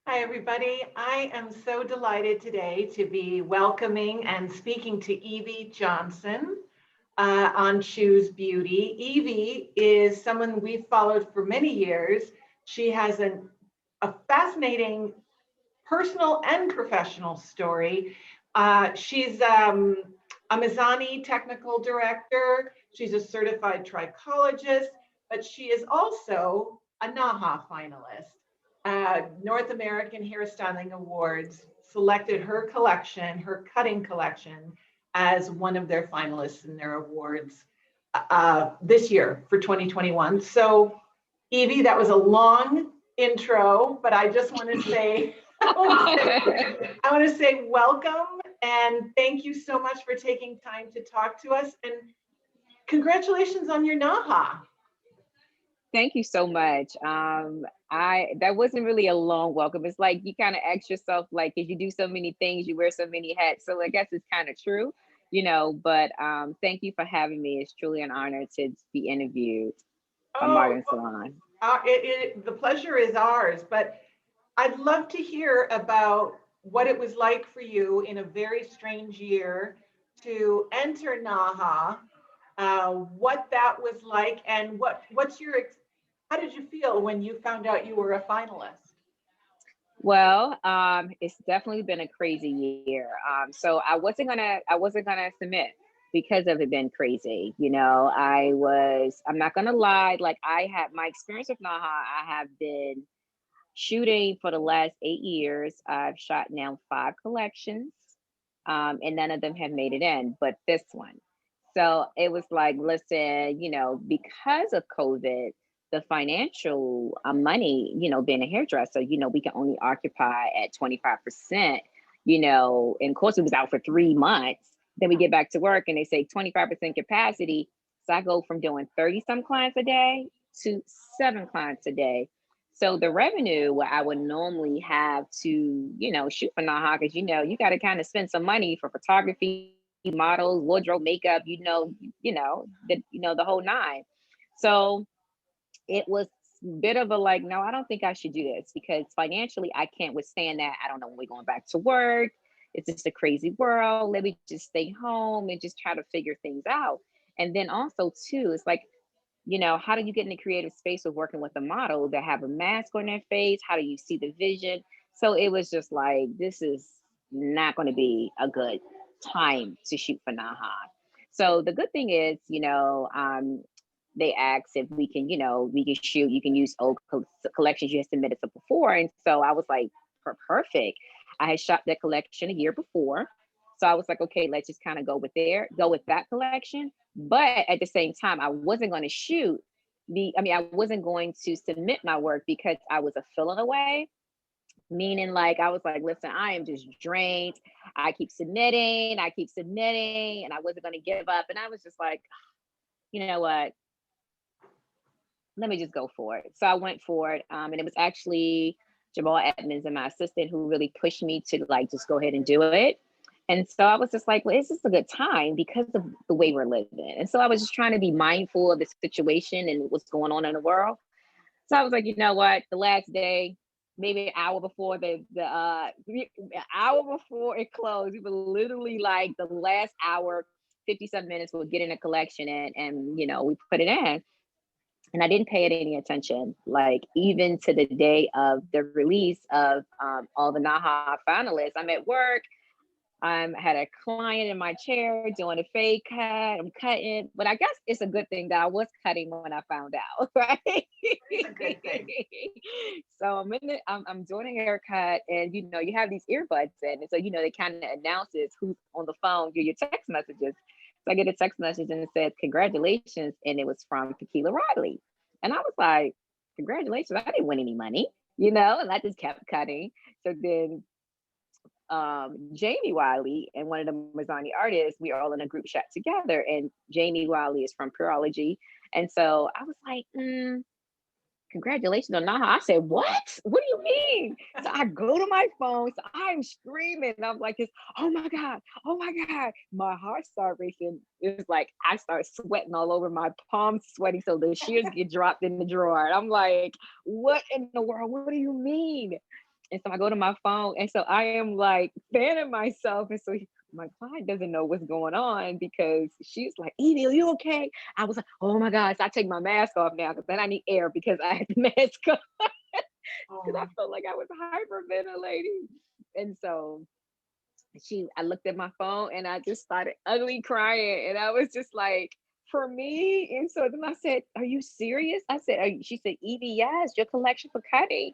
Hi, everybody. I am so delighted today to be welcoming and speaking to Evie Johnson on Choose Beauty. Evie is someone we've followed for many years. She has a fascinating personal and professional story. She's a Mizani Technical Director. She's a certified trichologist, but she is also a NAHA finalist. North American Hairstyling Awards selected her collection, her cutting collection, as one of their finalists in their awards this year for 2021. So, Evie, that was a long intro, but I just want to say, I want to say welcome and thank you so much for taking time to talk to us. And congratulations on your NAHA. Thank you so much. I that wasn't really a long welcome. It's like you kind of ask yourself, like, because you do so many things, you wear so many hats. So I guess it's kind of true, But thank you for having me. It's truly an honor to be interviewed by Oh, Modern Salon. the pleasure is ours, but I'd love to hear about what it was like for you in a very strange year to enter NAHA, what that was like, and how did you feel when you found out you were a finalist? Well, it's definitely been a crazy year. So I wasn't gonna submit because of it being crazy. I'm not gonna lie, like I had my experience with NAHA, I have been shooting for the last 8 years. I've shot now 5 collections, and none of them have made it in, but this one. So it was like, listen, because of COVID, the financial money, being a hairdresser, we can only occupy at 25%, and of course it was out for 3 months. Then we get back to work and they say 25% capacity. So I go from doing 30 some clients a day to 7 clients a day. So the revenue what I would normally have to, shoot for NAHA, because you got to kind of spend some money for photography, models, wardrobe, makeup, the whole nine. So it was a bit of a like, no, I don't think I should do this because financially I can't withstand that. I don't know when we're going back to work. It's just a crazy world. Let me just stay home and just try to figure things out. And then also too, it's like, how do you get in the creative space of working with a model that have a mask on their face? How do you see the vision? So it was just like, this is not going to be a good time to shoot for NAHA. So the good thing is, they asked if we can shoot, you can use old collections you had submitted to before. And so I was like, perfect. I had shot that collection a year before. So I was like, okay, let's just kind of go with that collection. But at the same time, I wasn't going to shoot I wasn't going to submit my work because I was a feeling away. Meaning, like, I was like, listen, I am just drained. I keep submitting, and I wasn't going to give up. And I was just like, you know what? Let me just go for it. So I went for it. And it was actually Jamal Edmonds and my assistant who really pushed me to like just go ahead and do it. And so I was just like, well, is this a good time because of the way we're living? And so I was just trying to be mindful of the situation and what's going on in the world. So I was like, you know what? The last day, maybe an hour before an hour before it closed, we were literally like the last hour, 57 minutes, we'll get in a collection and we put it in. And I didn't pay it any attention, like even to the day of the release of all the NAHA finalists. I'm at work. I had a client in my chair doing a fade cut. I'm cutting, but I guess it's a good thing that I was cutting when I found out, right? It's a good thing. So I'm doing a haircut, and you have these earbuds in, and so they kind of announces who's on the phone, your text messages. So I get a text message and it said congratulations, and it was from Tequila Riley, and I was like, congratulations! I didn't win any money, and I just kept cutting. So then Jamie Wiley and one of the Mizani artists, we are all in a group chat together. And Jamie Wiley is from Trichology. And so I was like, congratulations on NAHA. I said, what? What do you mean? So I go to my phone. So I'm screaming. I'm like, oh my God. Oh my God. My heart started racing. It's like I start sweating all over my palms, sweating. So the shears get dropped in the drawer. And I'm like, what in the world? What do you mean? And so I go to my phone, and so I am like fanning myself. And so my client doesn't know what's going on because she's like, Evie, are you okay? I was like, oh my God. So I take my mask off now because then I need air because I had the mask on because I Oh, felt like I was hyperventilating. And so I looked at my phone and I just started ugly crying. And I was just like, for me. And so then I said, are you serious? I said, she said, Evie, yes, your collection for cutting.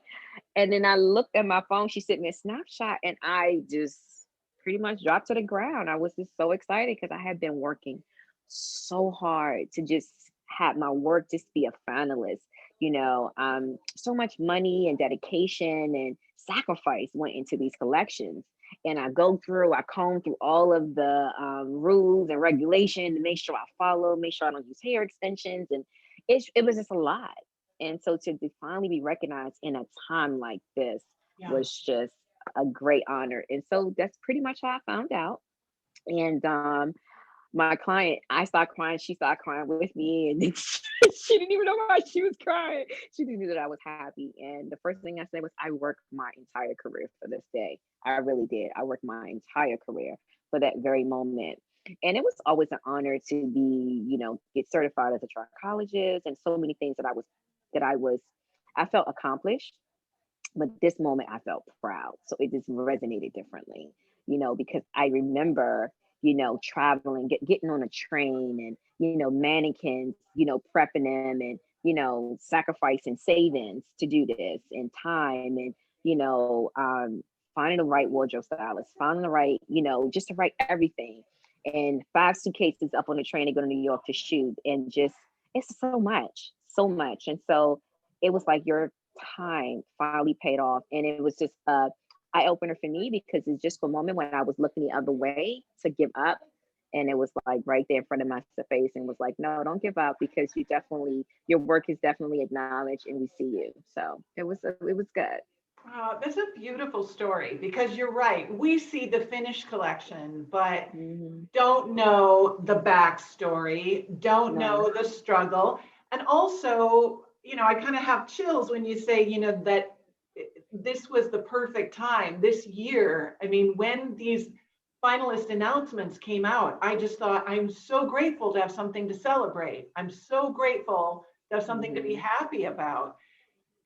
And then I looked at my phone. She sent me a snapshot, and I just pretty much dropped to the ground. I was just so excited because I had been working so hard to just have my work just be a finalist. So much money and dedication and sacrifice went into these collections. And I comb through all of the rules and regulation to make sure I follow, make sure I don't use hair extensions. And it was just a lot. And so to finally be recognized in a time like this yeah. was just a great honor. And so that's pretty much how I found out. And my client, I started crying, she started crying with me, and then she didn't even know why she was crying. She didn't know that I was happy. And the first thing I said was, I worked my entire career for this day. I really did. I worked my entire career for that very moment. And it was always an honor to be, get certified as a trichologist and so many things I felt accomplished. But this moment I felt proud. So it just resonated differently, because I remember, traveling, getting on a train and, mannequins, prepping them and, sacrificing savings to do this and time and, finding the right wardrobe stylist, finding the right, just the right everything. And 5 suitcases up on the train to go to New York to shoot. And just, it's so much, so much. And so it was like your time finally paid off. And it was just a eye opener for me because it's just a moment when I was looking the other way to give up. And it was like right there in front of my face and was like, no, don't give up because your work is definitely acknowledged and we see you. So it was good. That's a beautiful story because you're right. We see the finished collection, but Hmm. don't know the backstory, don't No. know the struggle. And also, I kind of have chills when you say, that this was the perfect time this year. I mean, when these finalist announcements came out, I just thought, I'm so grateful to have something to celebrate. I'm so grateful to have something to be Hmm. happy about.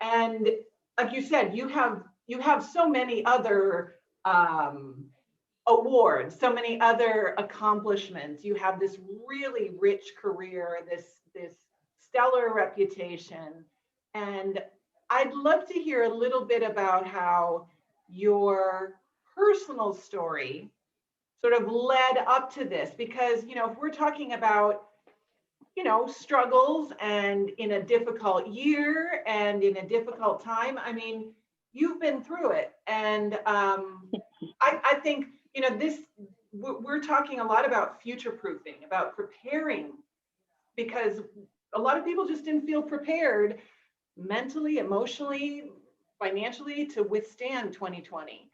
And like you said, you have so many other awards, so many other accomplishments. You have this really rich career, this stellar reputation. And I'd love to hear a little bit about how your personal story sort of led up to this because, if we're talking about, struggles and in a difficult year and in a difficult time, I mean, you've been through it. And I think, this, we're talking a lot about future proofing, about preparing, because a lot of people just didn't feel prepared mentally, emotionally, financially to withstand 2020.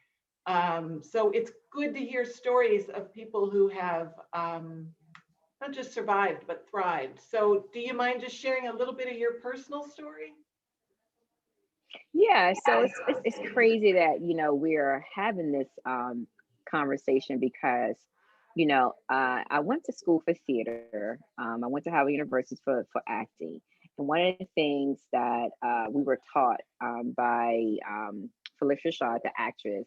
So it's good to hear stories of people who have not just survived, but thrived. So do you mind just sharing a little bit of your personal story? Yeah, so it's crazy that we're having this conversation because I went to school for theater. I went to Howard University for acting, and one of the things that we were taught by Felicia Shaw, the actress,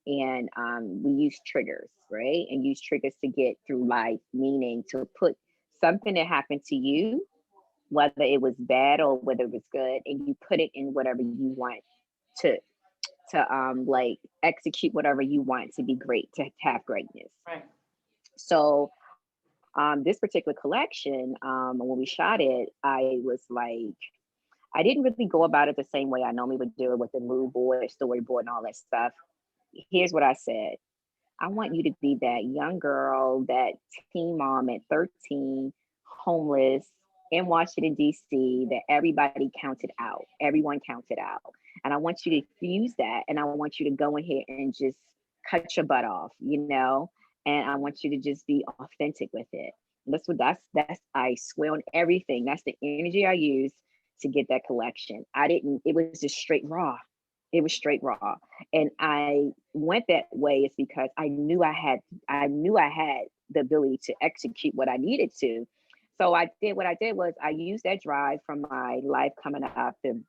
and we use triggers, right? And use triggers to get through life, meaning to put something that happened to you, whether it was bad or whether it was good, and you put it in whatever you want to like execute whatever you want to be great, to have greatness. Right. So this particular collection, when we shot it, I was like, I didn't really go about it the same way I normally would do it with the mood board, storyboard, and all that stuff. Here's what I said. I want you to be that young girl, that teen mom at 13, homeless in Washington, D.C., that everybody counted out. Everyone counted out. And I want you to use that. And I want you to go in here and just cut your butt off, And I want you to just be authentic with it. And I swear on everything. That's the energy I used to get that collection. It was just straight raw. It was straight raw. And I went that way is because I knew I had the ability to execute what I needed to. So what I did was I used that drive from my life coming up and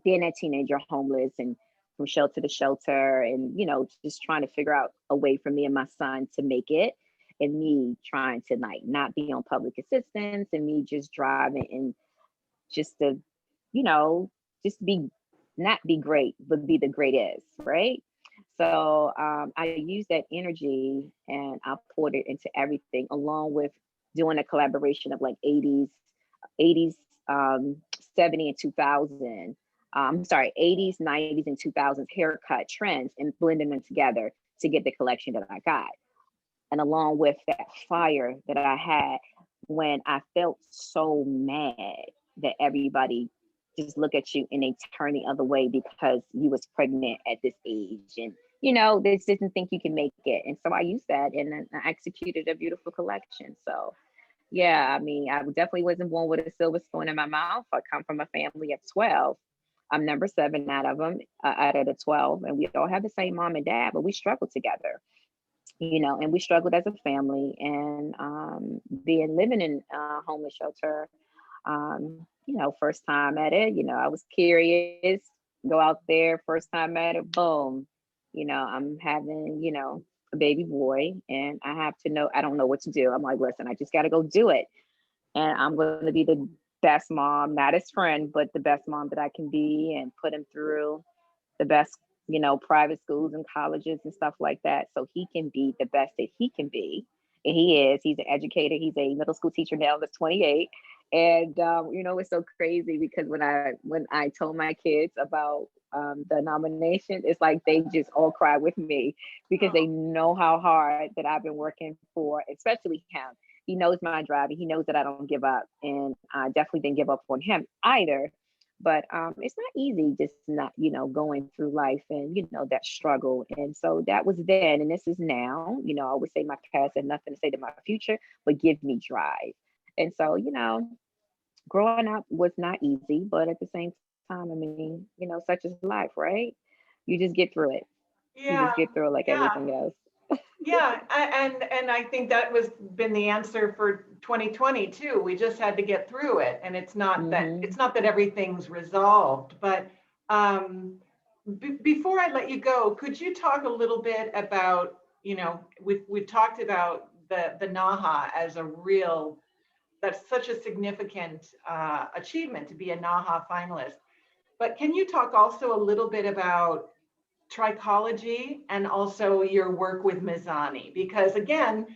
being a teenager homeless and from shelter to shelter and just trying to figure out a way for me and my son to make it, and me trying to like not be on public assistance and me just driving and just to you know just be not be great but be the greatest, right? So I used that energy and I poured it into everything, along with doing a collaboration of like 80s, um, 70 and 2000. I'm sorry, 80s, 90s, and 2000s haircut trends and blending them together to get the collection that I got. And along with that fire that I had when I felt so mad that everybody just look at you and they turn the other way because you was pregnant at this age and they just didn't think you can make it. And so I used that and then I executed a beautiful collection. So yeah, I mean, I definitely wasn't born with a silver spoon in my mouth. I come from a family of 12. I'm number seven out of them, out of the 12. And we all have the same mom and dad, but we struggled together, and we struggled as a family. And being living in a homeless shelter, first time at it, I was curious, go out there, first time at it, boom, I'm having, a baby boy and I have to know, I don't know what to do. I'm like, listen, I just got to go do it. And I'm going to be the best mom, not his friend, but the best mom that I can be and put him through the best, private schools and colleges and stuff like that. So he can be the best that he can be. And he's an educator. He's a middle school teacher now that's 28. And, it's so crazy because when I told my kids about the nomination, it's like they just all cry with me because they know how hard that I've been working for, especially him. He knows my drive and he knows that I don't give up. And I definitely didn't give up on him either. But it's not easy just not, going through life and, that struggle. And so that was then, and this is now, I always say my past had nothing to say to my future, but give me drive. And so, growing up was not easy, but at the same time, I mean, such is life, right? You just get through it. You just Yeah, get through it like yeah, everything else. yeah. And I think that was been the answer for 2020 too. We just had to get through it, and Hmm. it's not that everything's resolved. But before I let you go, could you talk a little bit about, we've talked about the NAHA as a real, that's such a significant achievement to be a NAHA finalist. But can you talk also a little bit about Trichology and also your work with Mizani? Because again,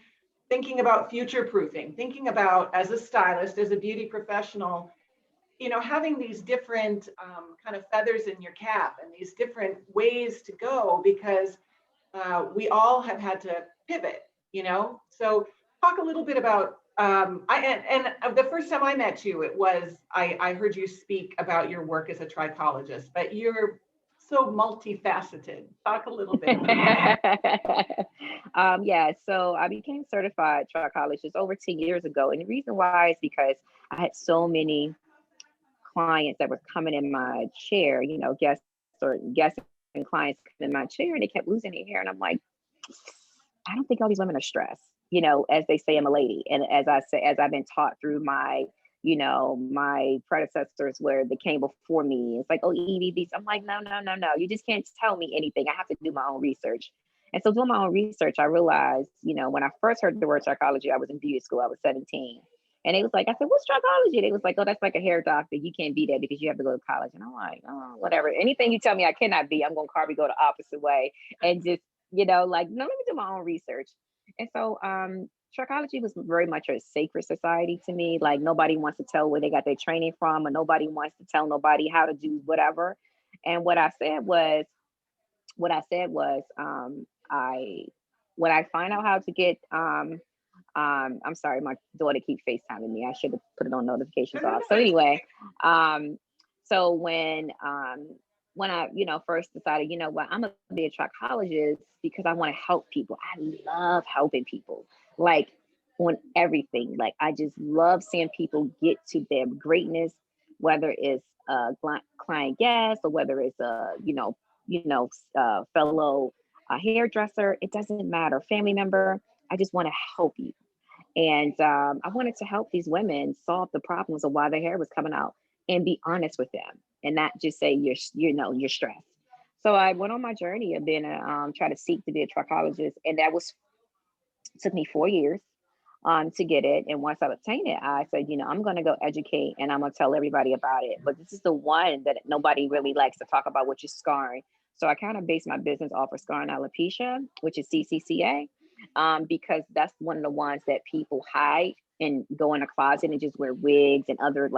thinking about future proofing, thinking about as a stylist, as a beauty professional, having these different kind of feathers in your cap and these different ways to go, because we all have had to pivot, So talk a little bit about, the first time I met you, it was, I heard you speak about your work as a trichologist, but you're so multifaceted. Talk a little bit about that. Yeah, so I became certified trichologist over 10 years ago. And the reason why is because I had so many clients that were coming in my chair, guests and clients in my chair, and they kept losing their hair. And I'm like, I don't think all these women are stressed, as they say, I'm a lady. And as I say, as I've been taught through my predecessors where they came before me, it's like, oh, Evie, these. I'm like, no, no, no, no. You just can't tell me anything. I have to do my own research. And so doing my own research, I realized, when I first heard the word psychology, I was in beauty school. I was 17. And it was like, I said, what's psychology? They was like, oh, that's like a hair doctor. You can't be that because you have to go to college. And I'm like, oh, whatever. Anything you tell me I cannot be, I'm going to probably go the opposite way and just, like, no, let me do my own research. And so Trichology was very much a sacred society to me. Like nobody wants to tell where they got their training from, or nobody wants to tell nobody how to do whatever. And what I said was, I when I find out how to get I'm sorry, my daughter keep FaceTiming me. I should have put it on No, notifications no, off. no, So it's anyway, okay. um, so when I, first decided, what, I'm gonna be a trichologist because I want to help people. I love helping people, like on everything. Like I just love seeing people get to their greatness, whether it's a client guest or whether it's a, fellow hairdresser. It doesn't matter, family member. I just want to help you. And I wanted to help these women solve the problems of why their hair was coming out and be honest with them and not just say you're stressed. So I went on my journey of being try to seek to be a trichologist, and that was took me 4 years to get it. And once I obtained it, I said, I'm going to go educate and I'm going to tell everybody about it. But this is the one that nobody really likes to talk about, which is scarring. So I kind of base my business off of scarring alopecia, which is CCCA, because that's one of the ones that people hide and go in a closet and just wear wigs and other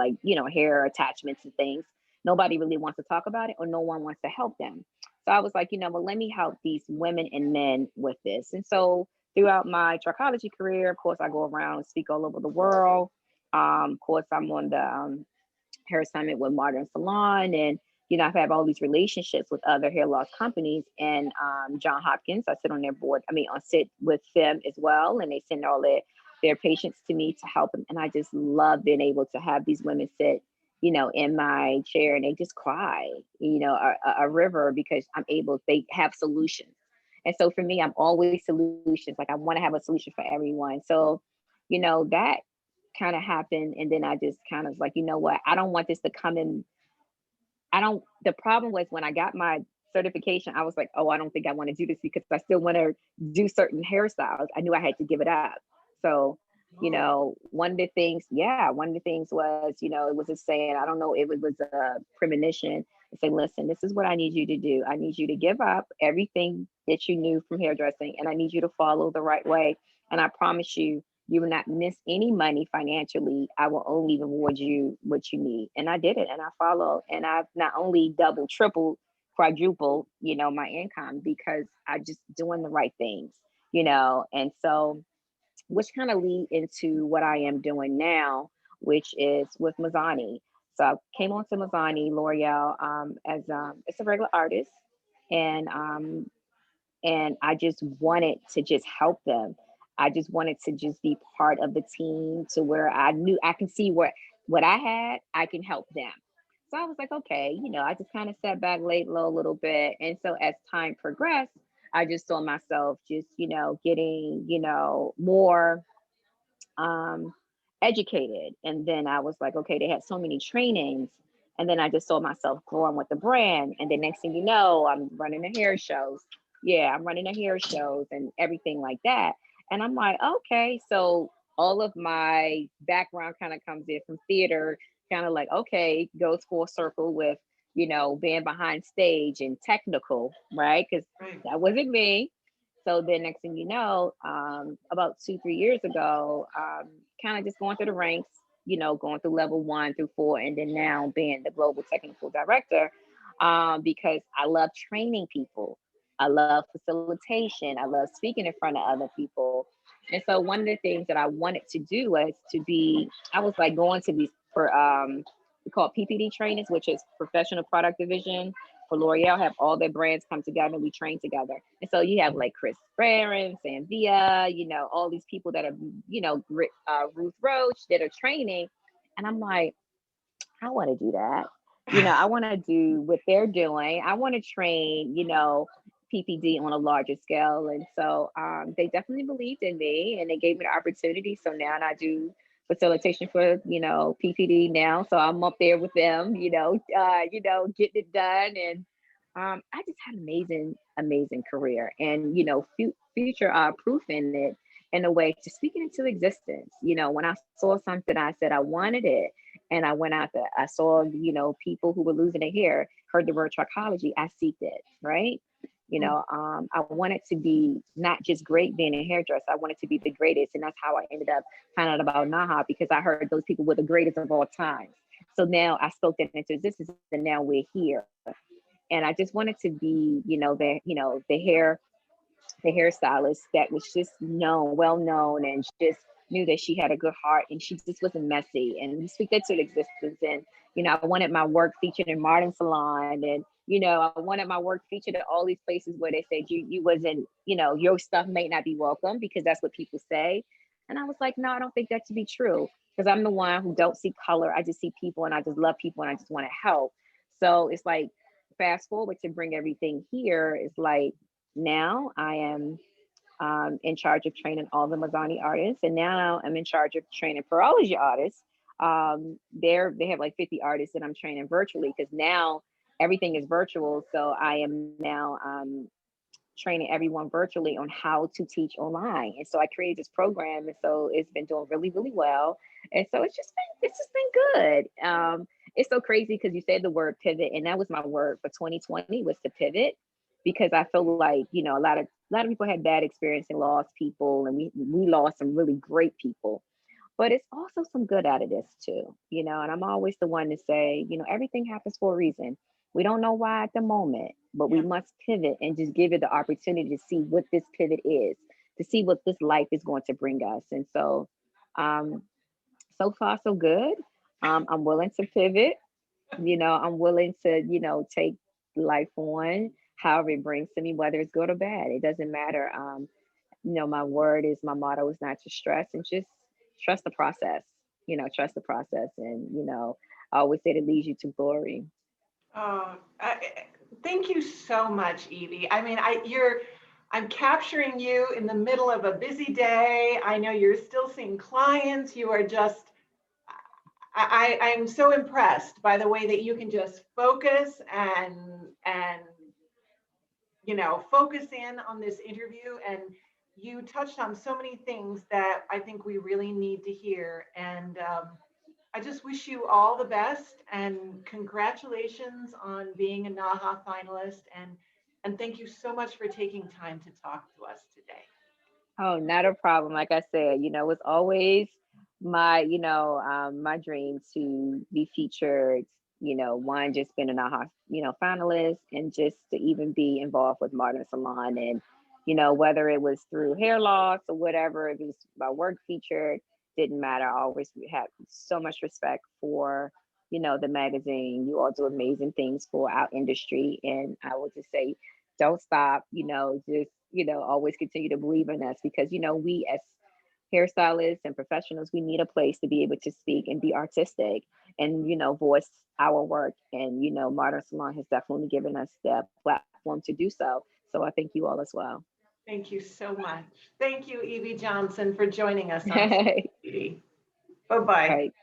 hair attachments and things. Nobody really wants to talk about it, or no one wants to help them. So I was like, well, let me help these women and men with this. And so throughout my trichology career, of course, I go around and speak all over the world. Of course, I'm on the hair summit with Modern Salon, and I've had all these relationships with other hair loss companies. And John Hopkins, I sit on their board. I sit with them as well, and they send all their patients to me to help them. And I just love being able to have these women sit, in my chair, and they just cry, a river, because they have solutions. And so for me, I'm always solutions. Like, I want to have a solution for everyone. So, that kind of happened. And then I just kind of like, what? I don't want this to come in. The problem was when I got my certification, I was like, oh, I don't think I want to do this, because I still want to do certain hairstyles. I knew I had to give it up. So, one of the things was, it was a saying, I don't know, it was a premonition. Say, listen, this is what I need you to do. I need you to give up everything that you knew from hairdressing, and I need you to follow the right way. And I promise you, you will not miss any money financially. I will only reward you what you need. And I did it, and I followed. And I've not only doubled, tripled, quadrupled, my income, because I just doing the right things, And so, which kind of lead into what I am doing now, which is with Mizani. So I came on to Mizani L'Oreal as it's a regular artist, and I just wanted to just help them. I just wanted to just be part of the team, to where I knew I can see what I had, I can help them. So I was like, okay, I just kind of sat back, laid low a little bit. And so as time progressed, I just saw myself just, getting, more um, educated. And then I was like, okay, they had so many trainings. And then I just saw myself growing with the brand. And the next thing you know, I'm running the hair shows. Yeah, I'm running the hair shows and everything like that. And I'm like, okay, so all of my background kind of comes in from theater, kind of like, okay, goes full circle with, being behind stage and technical, right? Because Right. that wasn't me. So then next thing you know, about 2, 3 years ago, kind of just going through the ranks, going through level 1 through 4, and then now being the global technical director, because I love training people. I love facilitation. I love speaking in front of other people. And so one of the things that I wanted to do was I was like going to these for we call it PPD trainings, which is professional product division for L'Oreal, have all their brands come together and we train together. And so you have like Chris Barron, Sanvia, all these people that are, Ruth Roach that are training. And I'm like, I want to do that. I want to do what they're doing. I want to train, PPD on a larger scale. And so they definitely believed in me and they gave me the opportunity. So now I do facilitation for, PPD now. So I'm up there with them, getting it done. And I just had an amazing, amazing career, and, future proof in it, in a way, to speak it into existence. When I saw something, I said I wanted it. And I went out there, I saw, people who were losing their hair, heard the word trichology, I seeked it, right? I wanted to be not just great being a hairdresser, I wanted to be the greatest. And that's how I ended up finding out about NAHA, because I heard those people were the greatest of all time. So now I spoke that into existence, and now we're here. And I just wanted to be, the hairstylist that was just well known, and just knew that she had a good heart, and she just wasn't messy, and we speak that to existence. And I wanted my work featured in Modern Salon, and I wanted my work featured at all these places where they said you wasn't, your stuff may not be welcome, because that's what people say. And I was like, no, I don't think that to be true, because I'm the one who don't see color. I just see people, and I just love people, and I just want to help. So it's like, fast forward to bring everything here is like now I am in charge of training all the Mizani artists, and now I'm in charge of training Trichology artists. They have like 50 artists that I'm training virtually because now everything is virtual. So I am now training everyone virtually on how to teach online. And so I created this program, and so it's been doing really, really well. And so it's just been good. It's so crazy because you said the word pivot, and that was my word for 2020 was to pivot, because I feel like, you know, a lot of people had bad experience and lost people, and we lost some really great people. But it's also some good out of this too, you know. And I'm always the one to say, you know, everything happens for a reason. We don't know why at the moment, but we Yeah. must pivot and just give it the opportunity to see what this pivot is, to see what this life is going to bring us. And so, um, so far so good. I'm willing to pivot. You know, I'm willing to, you know, take life on however it brings to me, whether it's good or bad. It doesn't matter. You know, my motto is not to stress and just trust the process. You know, trust the process, and you know, I always say it leads you to glory. Oh, thank you so much, Evie. I mean, I'm capturing you in the middle of a busy day. I know you're still seeing clients. You are just, I'm so impressed by the way that you can just focus and focus in on this interview. And you touched on so many things that I think we really need to hear. And I just wish you all the best and congratulations on being a NAHA finalist. And thank you so much for taking time to talk to us today. Oh, not a problem. Like I said, you know, it's always my, my dream to be featured, you know, one, just being an AHA, you know, finalist, and just to even be involved with Modern Salon. And, you know, whether it was through hair loss or whatever, if it was my work featured, didn't matter. I always had so much respect for, you know, the magazine. You all do amazing things for our industry. And I would just say, don't stop, you know, just, you know, always continue to believe in us, because, you know, we as hairstylists and professionals, we need a place to be able to speak and be artistic and, you know, voice our work. And, you know, Modern Salon has definitely given us the platform to do so. So I thank you all as well. Thank you so much. Thank you, Evie Johnson, for joining us on All Beauty. Bye-bye. right.